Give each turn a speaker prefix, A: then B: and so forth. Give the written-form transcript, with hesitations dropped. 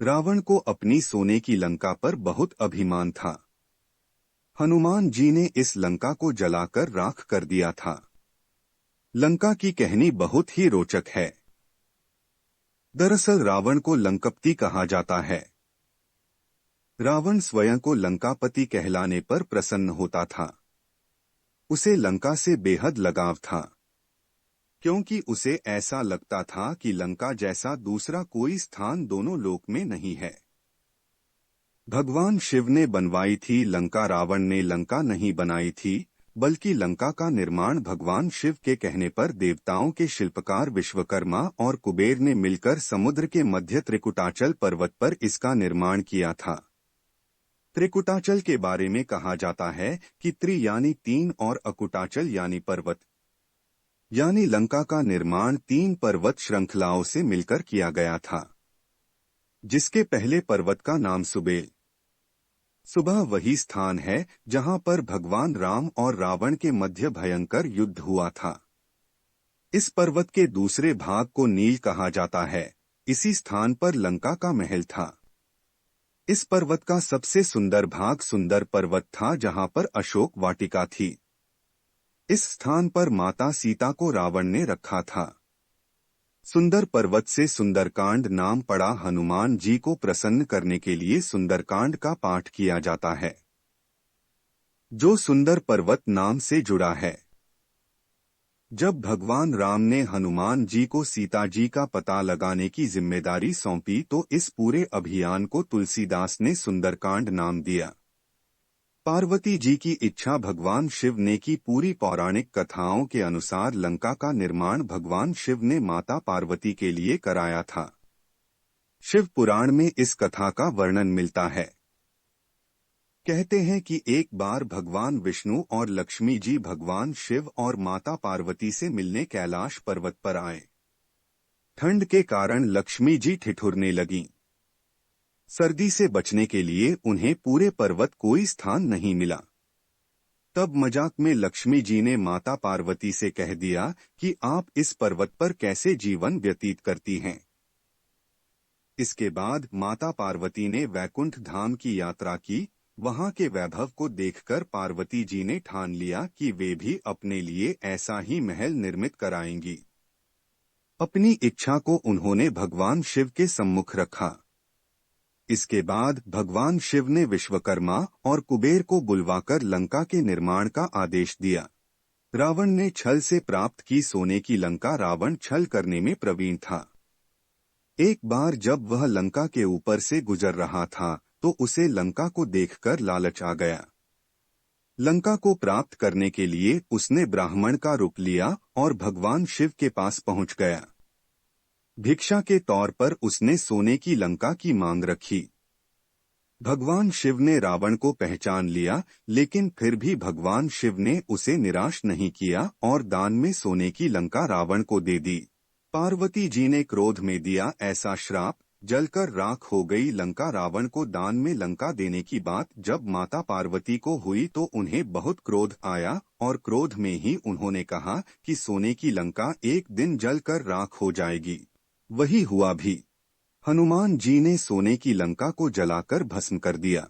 A: रावण को अपनी सोने की लंका पर बहुत अभिमान था। हनुमान जी ने इस लंका को जलाकर राख कर दिया था। लंका की कहानी बहुत ही रोचक है। दरअसल रावण को लंकापति कहा जाता है। रावण स्वयं को लंकापति कहलाने पर प्रसन्न होता था। उसे लंका से बेहद लगाव था, क्योंकि उसे ऐसा लगता था कि लंका जैसा दूसरा कोई स्थान दोनों लोक में नहीं है। भगवान शिव ने बनवाई थी लंका, रावण ने लंका नहीं बनाई थी, बल्कि लंका का निर्माण भगवान शिव के कहने पर देवताओं के शिल्पकार विश्वकर्मा और कुबेर ने मिलकर समुद्र के मध्य त्रिकुटाचल पर्वत पर इसका निर्माण किया था। त्रिकुटाचल के बारे में कहा जाता है कि त्रि यानी तीन और अकुटाचल यानी पर्वत, यानी लंका का निर्माण 3 पर्वत श्रृंखलाओं से मिलकर किया गया था, जिसके पहले पर्वत का नाम सुबेल। सुबह वही स्थान है जहां पर भगवान राम और रावण के मध्य भयंकर युद्ध हुआ था। इस पर्वत के दूसरे भाग को नील कहा जाता है। इसी स्थान पर लंका का महल था। इस पर्वत का सबसे सुंदर भाग सुंदर पर्वत था, जहां पर अशोक वाटिका थी। इस स्थान पर माता सीता को रावण ने रखा था। सुंदर पर्वत से सुंदरकांड नाम पड़ा। हनुमान जी को प्रसन्न करने के लिए सुंदरकांड का पाठ किया जाता है, जो सुंदर पर्वत नाम से जुड़ा है। जब भगवान राम ने हनुमान जी को सीता जी का पता लगाने की जिम्मेदारी सौंपी, तो इस पूरे अभियान को तुलसीदास ने सुंदरकांड नाम दिया। पार्वती जी की इच्छा भगवान शिव ने की। पूरी पौराणिक कथाओं के अनुसार लंका का निर्माण भगवान शिव ने माता पार्वती के लिए कराया था। शिव पुराण में इस कथा का वर्णन मिलता है। कहते हैं कि एक बार भगवान विष्णु और लक्ष्मी जी भगवान शिव और माता पार्वती से मिलने कैलाश पर्वत पर आए। ठंड के कारण लक्ष्मी जी ठिठुरने लगीं। सर्दी से बचने के लिए उन्हें पूरे पर्वत कोई स्थान नहीं मिला। तब मजाक में लक्ष्मी जी ने माता पार्वती से कह दिया कि आप इस पर्वत पर कैसे जीवन व्यतीत करती हैं। इसके बाद माता पार्वती ने वैकुंठ धाम की यात्रा की। वहां के वैभव को देखकर पार्वती जी ने ठान लिया कि वे भी अपने लिए ऐसा ही महल निर्मित कराएंगी। अपनी इच्छा को उन्होंने भगवान शिव के सम्मुख रखा। इसके बाद भगवान शिव ने विश्वकर्मा और कुबेर को बुलवाकर लंका के निर्माण का आदेश दिया। रावण ने छल से प्राप्त की सोने की लंका। रावण छल करने में प्रवीण था। एक बार जब वह लंका के ऊपर से गुजर रहा था, तो उसे लंका को देखकर लालच आ गया। लंका को प्राप्त करने के लिए उसने ब्राह्मण का रूप लिया और भगवान शिव के पास पहुंच गया। भिक्षा के तौर पर उसने सोने की लंका की मांग रखी। भगवान शिव ने रावण को पहचान लिया, लेकिन फिर भी भगवान शिव ने उसे निराश नहीं किया और दान में सोने की लंका रावण को दे दी। पार्वती जी ने क्रोध में दिया ऐसा श्राप, जलकर राख हो गई लंका। रावण को दान में लंका देने की बात जब माता पार्वती को हुई, तो उन्हें बहुत क्रोध आया और क्रोध में ही उन्होंने कहा कि सोने की लंका एक दिन जलकर राख हो जाएगी। वही हुआ भी। हनुमान जी ने सोने की लंका को जलाकर भस्म कर दिया।